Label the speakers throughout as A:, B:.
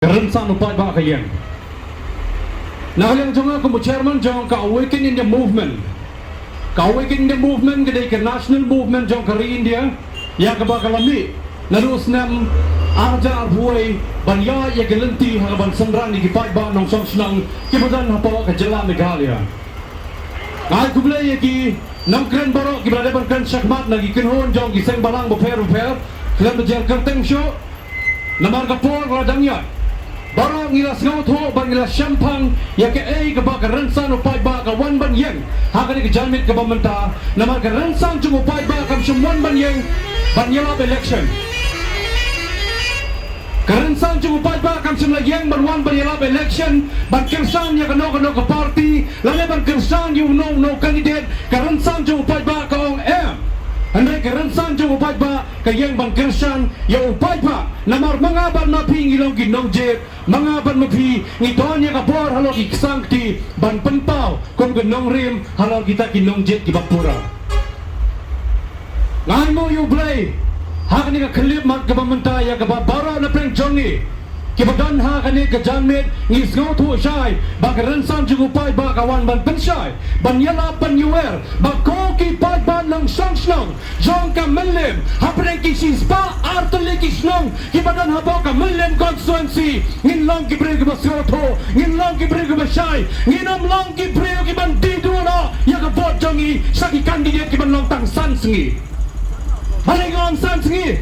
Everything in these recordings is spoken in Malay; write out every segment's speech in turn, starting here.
A: Rensan upat ba kayan. Nakalang jong ako chairman jong ka-awaken in the movement. Ka-awaken in the movement kadai ka national movement jong kari India. Ya ka ba kalami. Narus nam arja arbuay banya ya galanti hagaban sandran ni kipat ba nong songs ng kibadan hapawa ka jala Meghalaya. Ay kublay yaki nang kren baro kibrade ban kren shakmat nagi kinhon jong giseng balang boper klan bajal kerteng show. Namar kapor radangya. Barang ila sengaut ho bang ila syampang ya ke ka ba rensan upai ba ka wan ban yang ha ka ni janmit ka bamanta namar ka rensan chung upai ba kam shumwan ban yang ban yala election ka rensan chung upai ba kam shum la yang ban wan ban yala election ban kersan ya kano ka party lale ban kersan you no candidate ka rensan chung upai ba ka ong Andai kerensan jong upai ba kayang bang kersan ya upai ba namar mga ban mapi ngilong ginong jet mga ban mapi ngitonya ka bor halo iksang ti ban penpaw kung ginong rim halo kita ginong jet ki bapura ngai mo you play hak ni ka klip mat ka bamanta ya ka bara na preng jongi kibadan ha kani ka janmet ngis ngo thu shai ba kerensan jong upai ba kawan ban penshai ban yala ban yuer ba ko ki pai ban nang song jong ka melim hapre ki sispa artole ki snong kibadan ha ba ka melim constituency ngin long ki bre ka basotho ngin long ki bre ka bashai nginom long ki bre ki ban diduno ya ka bot jongi saki candidate ki ban long tang san singi halingon san singi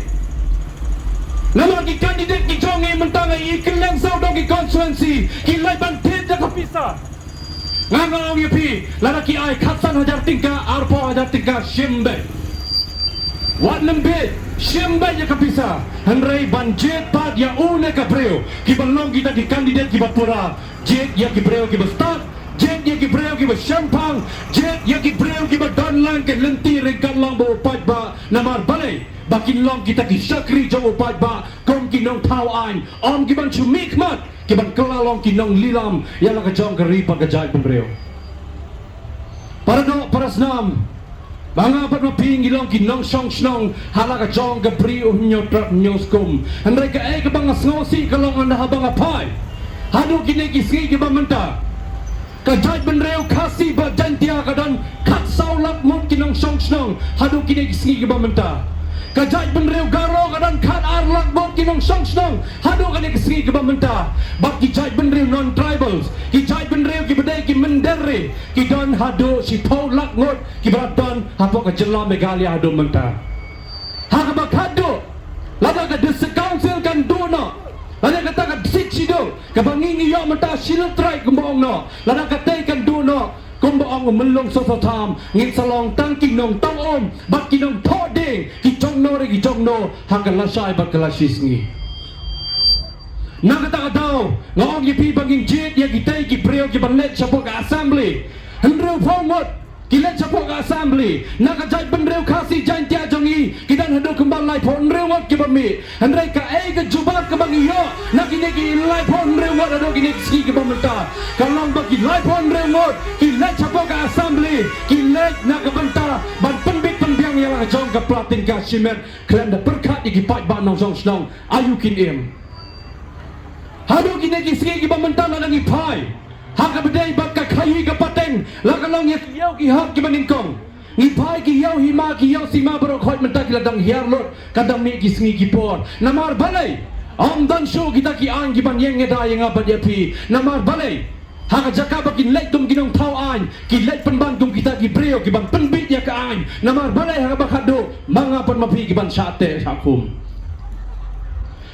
A: Nama ki kandidat ki jongi mentang ikileng saudong ki constituency ki lai ban tit ka pisa ngangong yupi lana ki ai khatsan hajar tingka arpo hajar tingka shimbe wat lembe shimbe ya ka pisa hanrei ban jet pad ya une ka breu ki balong kita ki kandidat ki bapura jet ya ki breu ki bastat jet ya ki breu ki bashampang jet ya ki breu ki badonlang ke lenti regalang bo pat ba namar balai bakin long kita ki syakri jong upat ba kom ki nong tau ain om ki ban chumik mat ki ban kelalong ki nong lilam yala ka jong kari pagajay pembreo para no para snam banga pat maping ilong ki nong song snong hala ka jong ka bri nyo trap nyo skum andai ka ka banga ngosi kalong anda habang apai hadu ki ki ski ki bamanta ka jay benreo kasi ba jantia ka dan kat saulat mot ki nong song snong hadu ki ski ki bamanta kajaj benreu garo kadang kat arlak bot kinong songsnong hado kani kesegi ke bamenta bak kijaj benreu non tribals kijaj benreu ki bedai ki mendere ki don hado si pau lak ngot ki beraton hapo ka jela Meghalaya hado menta ha ka bak hado lada ka district council kan dono lada ka ta ka sichido ka bangingi yo menta silutrai kumbong no lada ka tai kan dono kung baong umalong sa satam ngin salong tang kinong tang om bat kinong toding ki jongno re ki jongno hanggang lasay bat kalasis ngi nakata ka daw ngong yipi banging jit ya kitay ki preo ki banlet sa po ka assembly hendrew pomot kilet sa po ka assembly nakajay benrew kasi jain tia jongi kidan hado kembang lai pon rewat ki bami hendrey ka ay ka jubat ka bangiyo nakiniki lai pon rewat hado kinik ski ki bamenta kalong bagi lai pon rewat kilet sa po ka assembly kilet nakabanta ban pembit pembiang yang jong ka platin ka shimet klan da berkat di kipat ba nong jong snong ayu kin im hado kiniki ski ki bamenta la ngi pai haka bedai baka kayi ka pateng lakalong yak yaw ki hak ki maningkong ngipai ki yaw hima ki yaw sima baro khot menta ki ladang hiarlot kadang mi ki sngi ki por namar balai om dan show kita ki ang ki ban yeng ngeda yang abad yapi namar balai haka jaka bakin lek tum ginong tau an ki lek penbantung kita ki breo ki ban penbit ya ka an namar balai haka bakado manga pan mapi ki ban sate sakum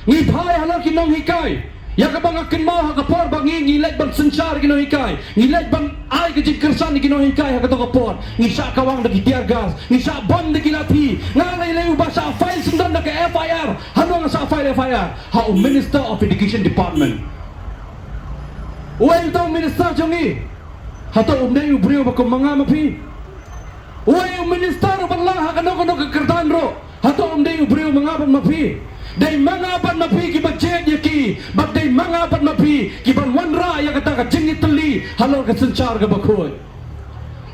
A: ngipai halo ki nong hikai ya ka bang akin mau ha kapor bang ngilek bang sencar kino hikai ngilek bang ay ka jid kersan kino hikai ha ka to kapor ngisa kawang dagi tiar gas ngisa bom dagi lati ngalay lay uba sa file sundan na ka FIR hano nga sa file FIR ha o Minister of Education Department uway ito minister jongi hato umnay ubriyo bako mga mapi uway o minister o lang ha kano ka kertan ro hato umnay ubriyo mga mapi day mga pan mapi ki budget yaki but day mga pan mapi ki ban wanra ya kata ka jingit teli halor ka sencar ka bakoy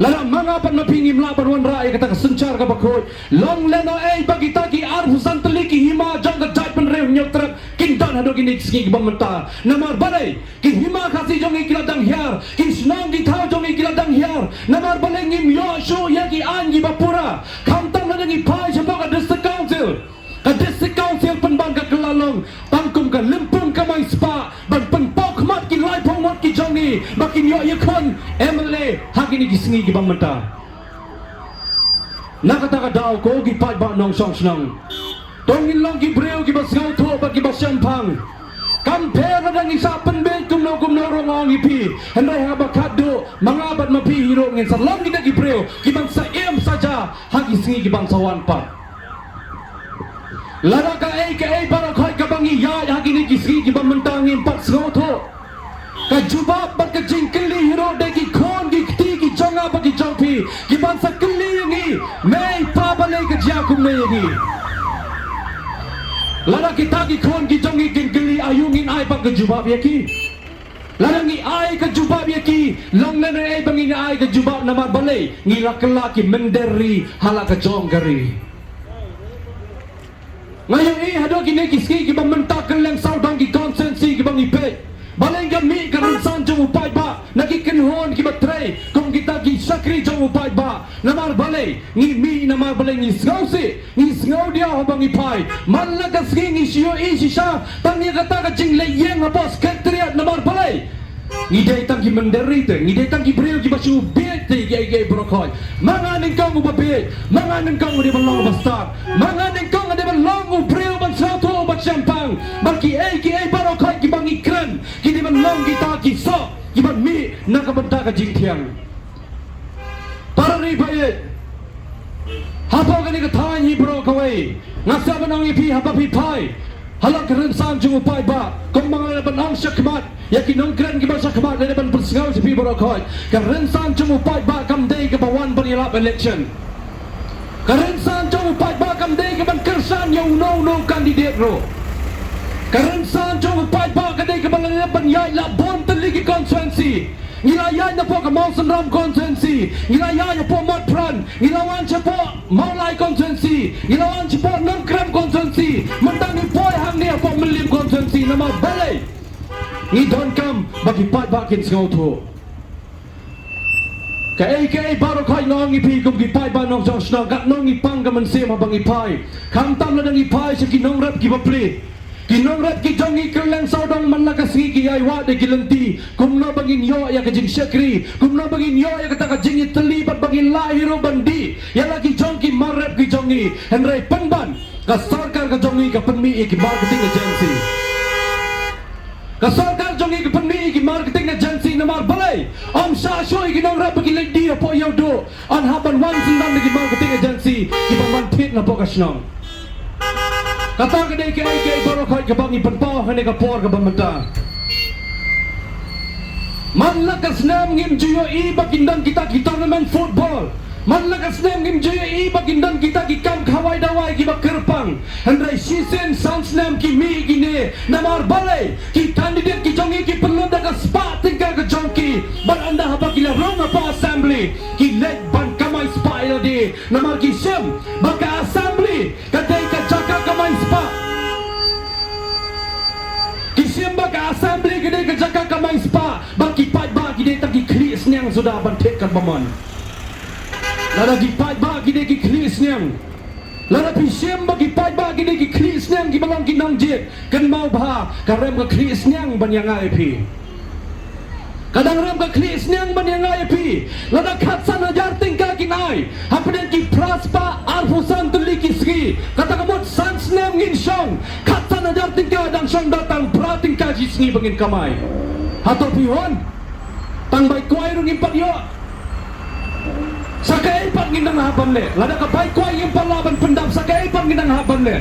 A: lala mga pan mapi ngimla pan wanra ya kata ka sencar ka bakoy long leno ay bagita ki arfusan teli ki hima jang ka jai pan rew nyotrap king dan hado gini ski bamenta namar balai ki hima kasi jongi kiladang hiar ki snong ki thau jongi kiladang hiar namar balai ngim yo sho ya ki an gi bapura kamtam na ngi pai chapaka district council ka district council penbang ka kelalong pangkum ka limpung ka mai spa ban penpok mat ki lai pong mat ki jongi bakin yo yakon MLA hagini ki singi ki bamenta nakataka daw ko gi pai ba nong song snong tongin long gi breu gi bas ngau tho ba gi bas champang kampera dang isa penbel kumno rongong ipi hendai ha bakado mangabat mapi hiro ngin salam gi gi breu gi bang sa em saja hagi singi gi bang sawan pa ladaka ai para khoi ka bangi ya hagi ni gi singi gi bang mentangin pat ngau tho ka jubab ba ka jingkeli hiro de gi khon gi kti gi jonga ba gi jongpi gi bang sa keli ngi mei pa ba le ka ja kum ne gi lada kita ki khon ki jongi gingkeli ayungin ai ba ka jubab ya ki lada ngi ai ka jubab ya ki long na ai bangi ngi ai ka jubab na mar balai ngi lakla ki menderi hala ka jonggari ngayo hado ki ne ki ski ki ba mentak keleng saudang ki konsensi ki bangi pe balai ga mi ka rinsan jong upai ba nagi kenhon ki batrai kong kita ki sakri jong upai ba namar balai ngi mi namar balai ngi ngau dia hobang ipai man la ka ngi sio i sisa tang ni kata ka jing le yeng bos ketriat namar balai ngi dai tang ki menderi te ngi dai tang ki bril ki basu bete ge brokoi manganin kong ubabe manganin kong di balong bastar manganin kong de balong bril ban sato ba champang baki ai barokoi ki bangi kren ki di balong kita ki so ki ban mi nakabenta ka jing thiang para ri baye hapo gani ka thai hi bro kawai ngasa banang ipi hapa pi pai halak ren sam jung upai ba kong mangal ban ang shakmat yaki nong kren ki ba shakmat le ban persngau si pi bro khoi ka ren sam jung upai ba kam dei ka bawan ban ilap election ka ren sam jung upai ba kam dei ka ban kersan yo no candidate ro ka ren sam jung upai ba ka dei ka ban ban yai la bon teligi constituency Ngilayay na po ka Mawson Ram Constituency Ngilayay na po Matpran Ngilawan siya po Maulay Constituency Ngilawan siya po Nangkrem Constituency Mantangi po hang niya po Malim Constituency na mabalay Ngidon kam Bagipat bakin sa ngauto Ka baro kay nong ipi Kung gipay ba nong Josh na Gat nong ipang kamansim habang ipay Kamtam na nang ipay Sa kinong rap gipapli Kinongrat ki jongi keleng saudang malakas ngi ki ai wa de gilanti kumno bangin yo ya ka jing syakri kumno bangin yo ya kata ka jing terlibat bangin lahiro bandi ya lagi jongi marep ki jongi henry penban ka sarkar ka jongi ka penmi ki marketing agency ka sarkar jongi ka penmi ki marketing agency namar balai om shashoi ki nongrat bagi lady po yodo an haban wan sindan ki marketing agency ki ban fit na po ka snong kata kedai ke baru kau ke bangi penpau hene ke por ke bamenta man lakas nam ngim juyo i bagindang kita ki tournament football man lakas nam ngim juyo i bagindang kita ki kam khawai dawai ki bakerpang hendrai sisen sans nam ki mi gine namar balai ki candidate ki jongi ki pelunda ka spa tinggal ke jongki ban anda haba ki la rong apa assembly ki leg ban kamai spa iladi namar ki sem baka assembly kadai ka jaka kamai spa kisimba ka assembly gede ka jaka kamai spa baki pai ba gede tak ki klis nyang sudah bantek kan bamon lada ki pai ba gede ki klis nyang lada pisim bagi pai ba gede ki klis nyang ki balong ki nang jet kan mau ba karem ka klis nyang ban yang ai pi kadang ram ka klis nyang ban yang ai pi lada khatsan hajar tingkal ki nai hapden ki praspa arfusan tuli ki ski kata kamot sans nem ngin song khatsan hajar tingkal dang song datang prating ka ji sngi bangin kamai hato pihon tang bai kwai rung impat yo sakai pat ngindang haban le lada ka bai kwai impat laban pendam sakai pat ngindang haban le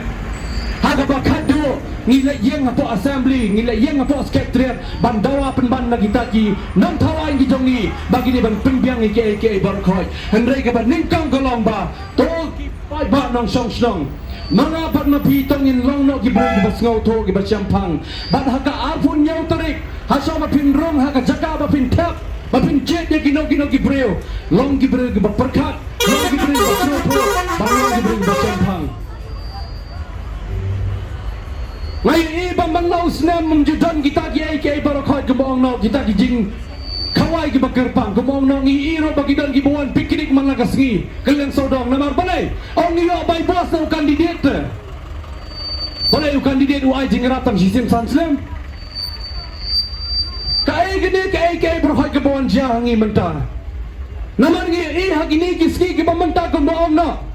A: haga bakado ngila yeng apo assembly ngila yeng apo secretariat bandawa penban lagi taki nam thawain ki jongi bagi ni ban pembiang ke barkhoi hendrai ka ban ningkang golong ba to ki pai ba nong song snong mga bat mapitong in long no ki bring bas ngau to ki ba champang bat haka alpun nyau tarik haso ma pin rong haka jaka ba pin tap ba pin jet ya ki breu long ki breu ki ba perkat long ki breu ba so ba long ki breu ba champang Ngai iba manlaus nem menjudan kita ki ai barakhat ke bong no kita ki jing kawai ki bakerpang ke bong no ngi iro bagi dan ki buan piknik man lagas ngi kalian sodong namar balai ong iyo bai bos no kandidat balai u kandidat u ai jing ratang sisim sanslam kai barakhat ke buan jah ngi mentah namar ngi hak ini ki ski ki bamanta ke bong no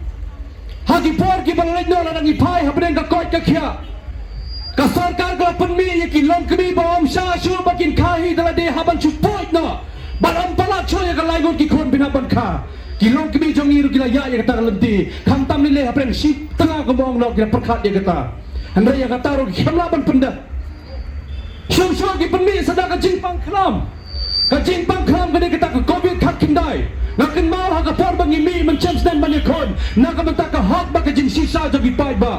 A: hagi por ki balai no la ngi pai habren ka koi ka khia ka sarkar ka penmi ye ki long kemi bom sha shu bakin khahi dala de haban chu point no balam pala choy ka lai gon ki khon bina ban kha ki long kemi jong iru kila ya kata lenti kham tam ni le hapren shi tengah ka bong no kila perkhat ye kata andre ya kata ro khamla ban penda shu ki penmi sada ka jing pang khlam ka jing pang khlam ka de kata ka covid khat kindai ngakin mal ha ka por bangi mi man chance dan ban ye khon na ka mata ka hak ba ka jing sisa jogi pai ba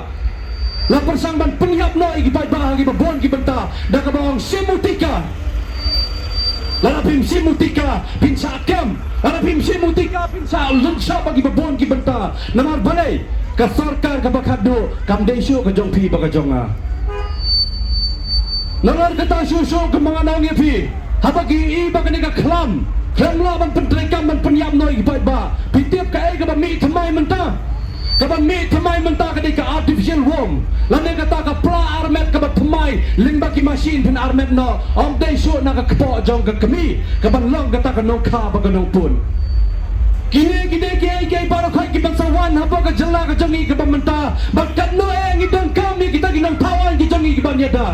A: la persangban penyap no igi pai bahagi babon ki benta da ka bawang simutika la pim simutika pin sakam la pim simutika pin sa lunsa bagi babon ki benta namar balai ka sarkar ka bakado kam desu ka jong pi baka jonga namar kata susu ke mga naong pi habagi i baka ni ka klam la ban pentrekam ban penyap no igi pai ba pitip ka ai ka ba mi thamai menta kaban mi thamai menta ka ka artificial worm lane kata ka pra armet ka ba thamai limba ki machine pin armet no om dai so na ka kpo jong ka kami kaban long kata ka no kha ba ka no pun kini ki para khai ki bansawan ha ba ka jalla ka jongi ka ba menta ba kan no ngi dong kami kita ki nang tawan ki jongi ki ban yada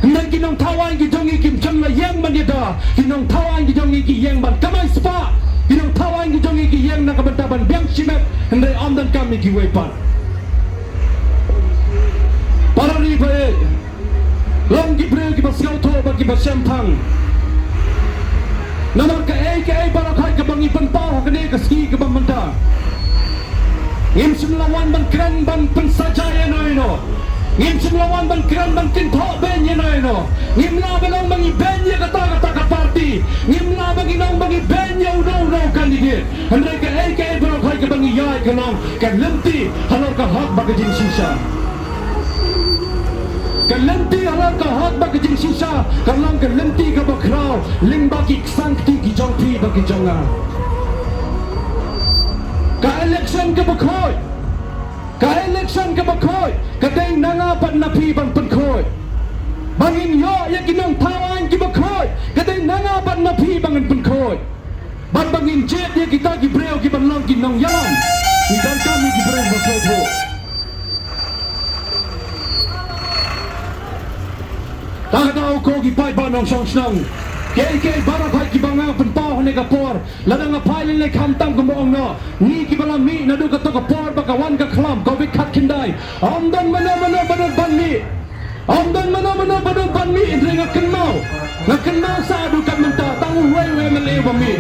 A: nang ki nang tawan ki jongi ki jangla yang ban yada ki nang tawan ki jongi ki yang ban kamai spa Inang tawang ki jongi ki yang na kabantaban biang simet hendai om dan kami ki wepan para ri bae long ki bre ki baskau tho ba ki basyamthang namar ka ai barakai ka bangi pan pau ka ne ka ski ka bamanta ngim simlawan ban kran ban pensajaya no ngim simlawan ban kran ban kin tho ben ye no ngim la belong bangi ben ye kata ka party ngim la bangi nong bangi ben ye no kandidat hendai ka ai barakai ka bangi yai ka long ka lenti halor ka hak ba ka jin sisa ka lenti halor ka hak ba ka jin sisa ka long ka lenti ka ba kraw ling ba ki sankti ki jong pi ba ki jonga ka election ka ba khoi ka election ka ba khoi ka dei nanga pan na pi ban pan khoi bangin yo ya kinong tawan ki ba khoi ka dei nanga pan na pi bangin pan khoi ban bangin jet ya kita ki breo ki ban long ki nong yalam ni dan kami ki breo ba khoi tho ta daw ko ki pai ba nong song snong ke bara pai ki banga pen pau ne ka por la nga pai le kham tam ko mong no ni ki bala mi na du ka to ka por ba ka wan ka khlam ko bi khat kindai om dan mana badan ban mi om dan mana badan ban mi indre nga kenau sa du ka menta tangu we men le ba mi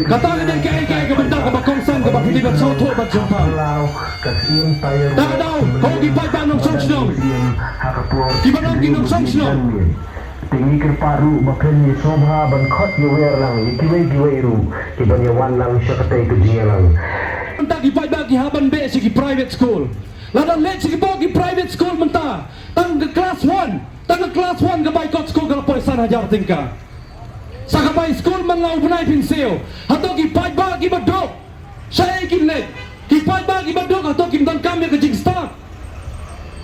A: kata ke ka benda ka ba kong sang ka ba pili ba so tho ba jong pa ta daw ko ki pai ba nong song snong ki ba nong ki nong song snong
B: tinggi ke paru makan ni sobha ban khot ye wer lang ikiwe ru ki ban yawan lang syakate ke jia lang
A: menta ki pai ba ki haban be si ki private school ladan le si ki bo ki private school menta tang ke class 1 ke bai kot school ka poisan hajar tingka sa ka bai school man lau bunai pinseo hato ki pai ba ki badok sai ki le ki pai ba ki badok hato ki dan kami ke jing start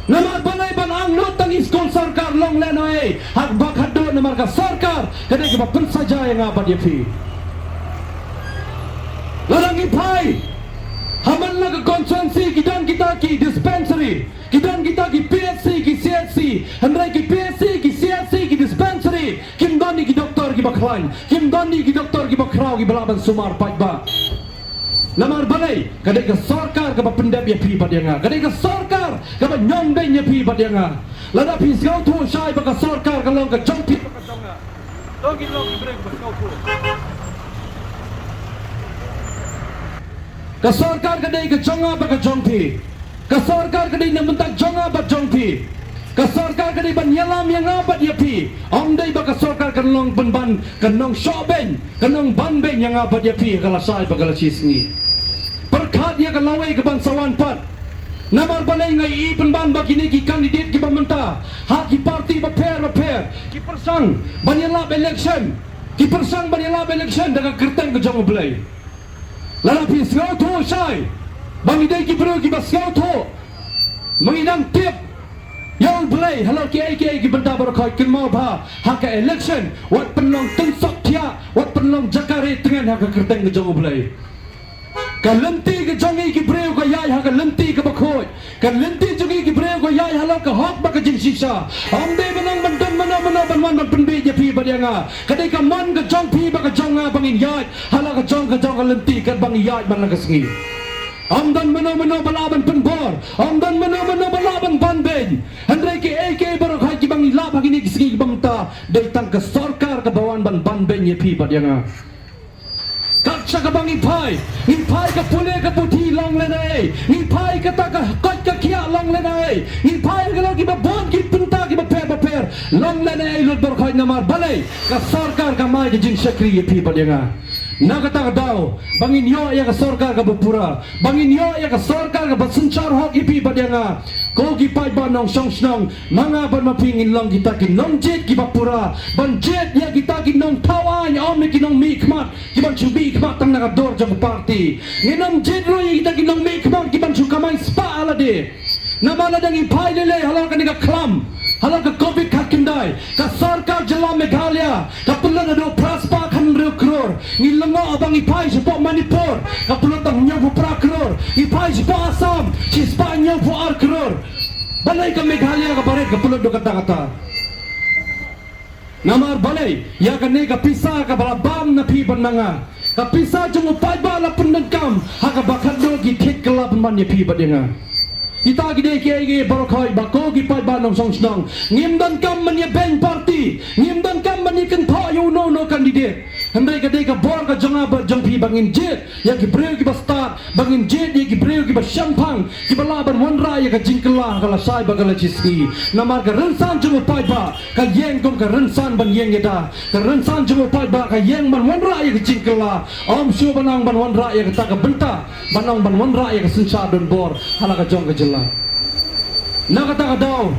A: namar banai ban ang not tang iskol sarkar long lenoi hak bak hado namar ka sarkar kade ke ba pensaja yang apa dia pi lalang ipai haman na ka konsensi kidan kita ki dispensary kidan kita ki PSC ki CSC handrai ki PSC ki CSC ki dispensary kim dani ki doktor ki baklain kim dani ki doktor ki bakrau ki balaban sumar pai ba namar balai kadai ka sarkar ka pendap ya pi padanga kadai ka sarkar ka nyong dai nya pi padanga lada pi sgau thu sai ba ka sarkar ka long ka jong pi ba ka jonga long ki break ba sgau thu ka sarkar kadai ka jonga ba ka jong pi ka sarkar kadai na mentak jonga ba jong pi ka sarkar kadai ban yalam yang apa dia pi om dai ba ka sarkar kan long ban kan nong shoben kan nong ban ben yang apa dia pi kala sai ba kala cisni perkhat dia ka lawai ke bangsawan pat Namar balay ngai ipenban bagi ni ki kandidat ki pemerintah. Hak ki parti beper ki persang banyalap election. Ki persang banyalap election dengan kertang ke jong belai. Lalapi segau tu syai. Bang idai ki bro ki basgau tu. Menginang tip yang belai halau ki benda berkait kenmau bah hak election wat penong tensok tia wat penong jakare dengan hak kertang ke jong belai. Kan lenti ke jongi ki breu ko yai ha kan lenti ke bakoi kan lenti jongi ki breu ko yai halau ke hok ba ke jing sisa ambe benang bandan mana ban penbi je pi badianga kadai ka man ke jong pi ba ke jonga bangin yai halau ke jong ka lenti ke bang yai ban la ke sengi amdan mana balaban penbor amdan mana balaban banben handai ke AK baru khai ki bang la bagi ni ki sengi bamta dei tang ke sarkar ke bawan banben ye pi badianga Kaksa ka bang ipai ka pule ka puti long lenai ipai ka ta ka kot ka kia long lenai ipai ka lagi ba bon ki punta ki ba per long lenai lut ber khoi namar balai ka sarkar ka mai ke jing sakri ye pi padanga nagata ka daw bangin yo ya ka sarkar ka bupura bangin yo ya ka sarkar ka basunchar hok ipi padanga ko ki pai ba nong song snong manga ban mapingin long kita ki nong jet ki bapura ban jet ya kita ki nong tawan om ki nong mikmat ki ban chubi kmat tang naga dor jong party nginong jet ro kita ki nong mikmat ki ban chu kamai spa ala de namala dang ipai lele halal ka ni ka klam halal ka covid kakindai ka sarkar jala Meghalaya ka pulan do praspa kan ro kror ngilongo abang ipai sepo Manipur ka pulan tang nyabu pra kror ipai sepo Assam si Spanyol fu ar kror balai ka Meghalaya ka bare ka pulan do kata namar balai ya ka ne ka pisa ka balabam na pi bananga ka pisa jung upai bala pendengkam ha ka bakado gi thik kelab man ye pi badenga kita gede ke barokai bako gi pai banong song snong ngim dan kam man ye bank party ngim dan kam man ye kan tho you no candidate handai ka de ka bor ka jonga ba jong pi bangin jet ya ki breu ki basta bangin jet ye ki breu ki ba shampang ki balaban wan ra ye ka jingkela kala sai ba kala chiski namar ka rensan jong pai ba ka yeng kom ka rensan ban yeng ye da ka rensan jong pai ba ka yeng ban wan ra ye ka jingkela om shu banang ban wan ra ye ka ta ka benta banang ban wan ra ye ka sunsa don bor hala ka jong ka Nakata ka daw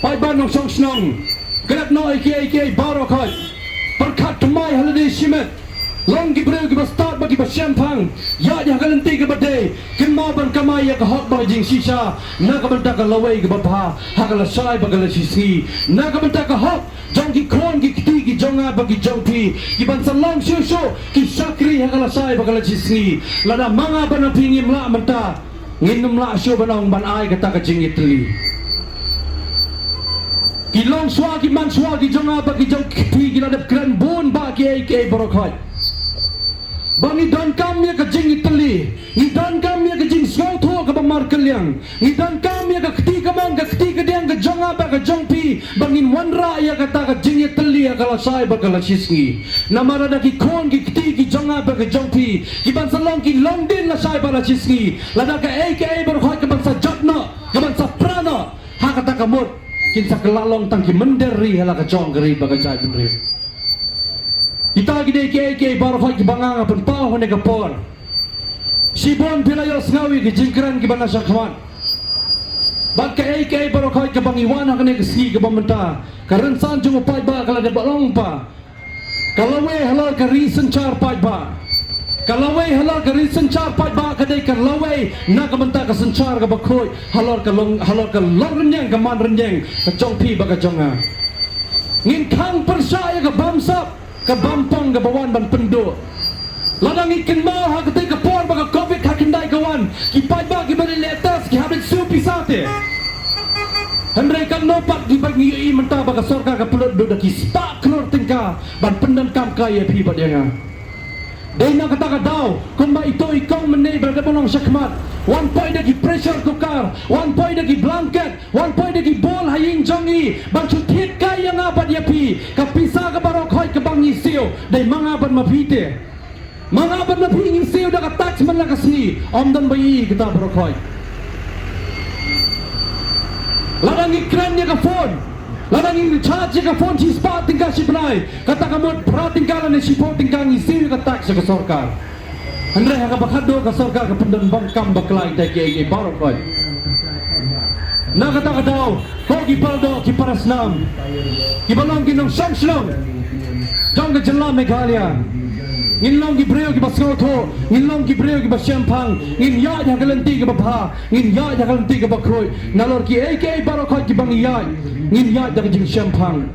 A: pai banong song snong Gerak no AK barokai Perkat tumai holiday shimet Long ki breu ki ba start bagi ba shampang Ya dia kalenti ke badai Kenma ban kamai ya ka hot ba jing shisha Na ka banta ka lawai ke ba pha Ha ka la sai ba ka la sisi Na ka banta ka hot Jong ki kron ki kiti ki jonga bagi jong pi Ki ban salong shusho Ki sakri ha ka la sai ba ka la sisi Lada manga ban pingi mla menta Nginum la syo banong ban ai kata ka jing itli Kilong swa ki man swa ki jonga bagi jong kiti ki ladap kran bon ba ki AK barokai Bangi dan kam ya ka jing itli ni dan kam ya ka jing swa tho ka ba mar kaliang ni dan kam ya ka kiti ka man ka kiti ka diang ka jonga ba ka jong pi bangin wanra ya kata ka jing itli ya kala sai ba kala sisngi namara da ki kon ki kiti ki jonga ba ka jong pi ki ban salong ki long din la sai ba la sisngi lada ka AK barokai ka ban sa jotna ka ban sa prana ha kata ka mut kin sa kelalong tang ki menderi hala ka jong gari ba ka jai benri kita gede ke barokai ki banganga pun pau ne ka por sibon pilayos ngawi ki jingkran ki bana sakwan bak ka AK barokai ka bangiwan ha ne ka si ka bamenta karensan jung pai ba kala de balong pa kalawe halal ka reason char pai ba kalawe halal ka reason char pai ba ka dei kalawe na ka benta ka senchar ka bakoi halal ka long renyang ka man renyang ka jong pi ba ka jonga ngin khang persaya ka bamsap ka bampang ka bawan ban pendo ladang ikan mau ha ka dei ka por ba ka covid ha kindai kawan ki pai ba ki bari letas ki habit supi sate Hendrai kan nopat di bagi i menta ba ka sarkar ka pelot do ki spa klor tingka ban pendan kam kaya pi ba dia Dei na kata ka daw kung ba ito ikaw menay berada bolong sakmat 1 point lagi pressure cooker 1 point lagi blanket 1 point lagi bol haying jongi ban chutit kaya nga ba dia pi kapisa ka barok hoy ka bang isiw dei mga ban mapite mga ban maping isiw da ka touch man la kasni omdan bayi kita barok hoy ladang ikran niya ka phone ladang in charge ka phone si spa tingka si blay kata kamot pratingkalan ni si phone tingka ngisiw ka touch ka sarkar Andre ha ka bakado ka sarkar ka pendan bangkam baklay dai ke barokai Nakatakaw, ko Gipaldo, Kiparasnam, Kibalong Ginong Shamshlong, Jong ke Jelam Meghalaya, Nginlong Gibreo Gibasgoto, Nginlong Gibreo Gibasyampang, Ngin ya Yagalenti Gibabha, Ngin ya Yagalenti Gibakroy, Nalor ki AK Barokot Gibang Iyay, Ngin ya Yagalenti Syampang.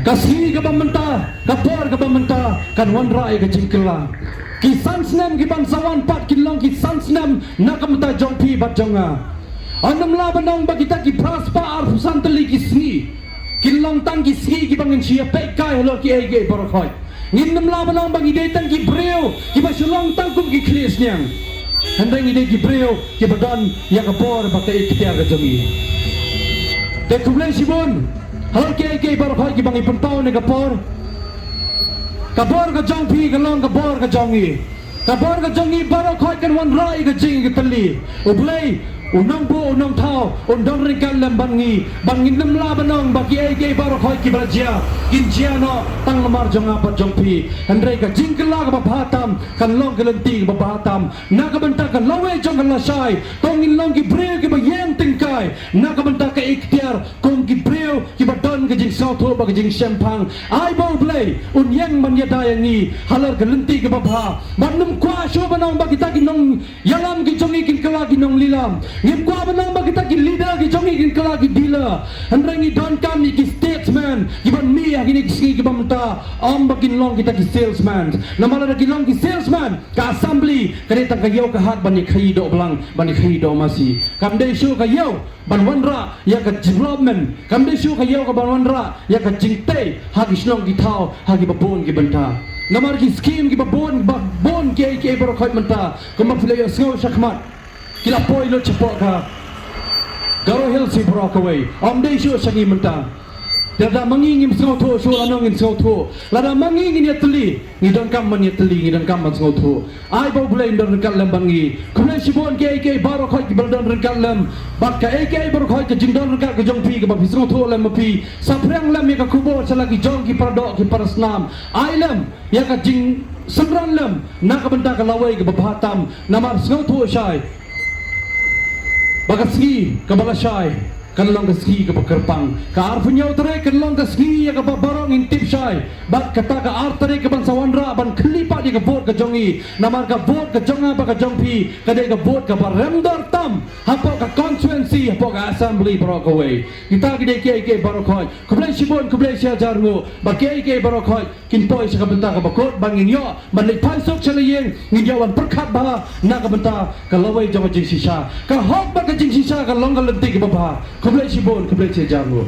A: Kasih ke pementa, kapor ke pementa, kan wanrai ke jingkelang. Kisan senam ki bangsawan pat kilong kisan senam nak kementa jongpi bat jonga. Anam labanong bagi tak ki praspa arfusan teli ki sni. Kilong tang ki sni ki bangin sia pekai helor ki ege borokoi. Nginem labanong bagi detang ki breu ki basulong tangkum ki klis nyang. Hendang ide ki breu ki badan ya kapor bakai ikhtiar ke jongi. Tekumlai sibun. Hal ke barokoi ki bangi pentau ne kapor. Kapor ka jongpi kalong kapor ka jongi. Kapor ka jongi barokoi kan wan rai ka jing ka tali. Ublay unang po unang tao undang ringkan lembangi bangin nemla banong bagi ke barokoi ki barajia kinjiano tang lamar jonga pat jongpi. Hendrai ka jing kala ka bahatam kan long kelenti ka bahatam. Nakabenta ka lawe jong ka lasai. Tongin long ki breu ki bayeng tingkai. Nakabenta ka ikhtiar kong ki breu ki badon ka jing sauto ba ka jing syampang. Ai bau blay unyang manyadayangi halar kelenti ka babha. Manum kwa syo banong bagi ta kinong yalam ki jongi kin kala kinong lilam. Ngim kwa banong bagi ta ki leader ki jongi kin kala ki dealer. Hendrangi don kami ki statesman ki ban mi agini ki bamta om bakin long kita ki salesman. Namala ki long ki salesman ka assembly kanita ka yaw ka hat ban khai do blang ban khai do masi. Kamde syo ka yaw ban wanra ya ka development. Kamde syo ka yaw ka ban wanra ya ka jingte hagi snong ki thao hagi babon ki banta. Namar ki scheme ki babon ki barokoi menta kumak filay sngau shakmat kila poi lo cepok ka garo hill si barokaway amde syo shangi menta dada mangingim sngau tho syo lanongin sngau tho lada mangingin ya teli ngidon kam man ya teli ngidon kam man sngau tho ai bau bulai ndon kat lembangi kumle sibon ke barokoi ki baldon kat lem bak ka barokoi ke jingdon kat ke jongpi ke bab sngau tho lem pi saprang lem ya ka kubo salagi jong ki paradok ki parasnam ai lem ya ka jing semran lem nak benda ka lawai ke babatam namar sngau tho syai Bagasgi ke Balasai kan long ke ski ke Kerpang ka arfunyau tere kan long ke ski ya ke barong intip syai bat kata ka ar tere ke Bansawandra ban kelipat di ke vote ke jongi namar ka vote ke jonga ba ke jongpi ka de ke vote ke baremdar tam hapo ka constituency hapo ka assembly barokaway kita gide ke barokoi kublai sibon kublai sia jarngo ba ke barokoi kin poi sa kabenta ka bakot bangin yo ban le paisok chaliyeng ngyawan perkhat ba na kabenta ka lawai jong jing sisa ka hok ba ka jing sisa ka long ka lenti ke baba kublai sibon kublai sia jarngo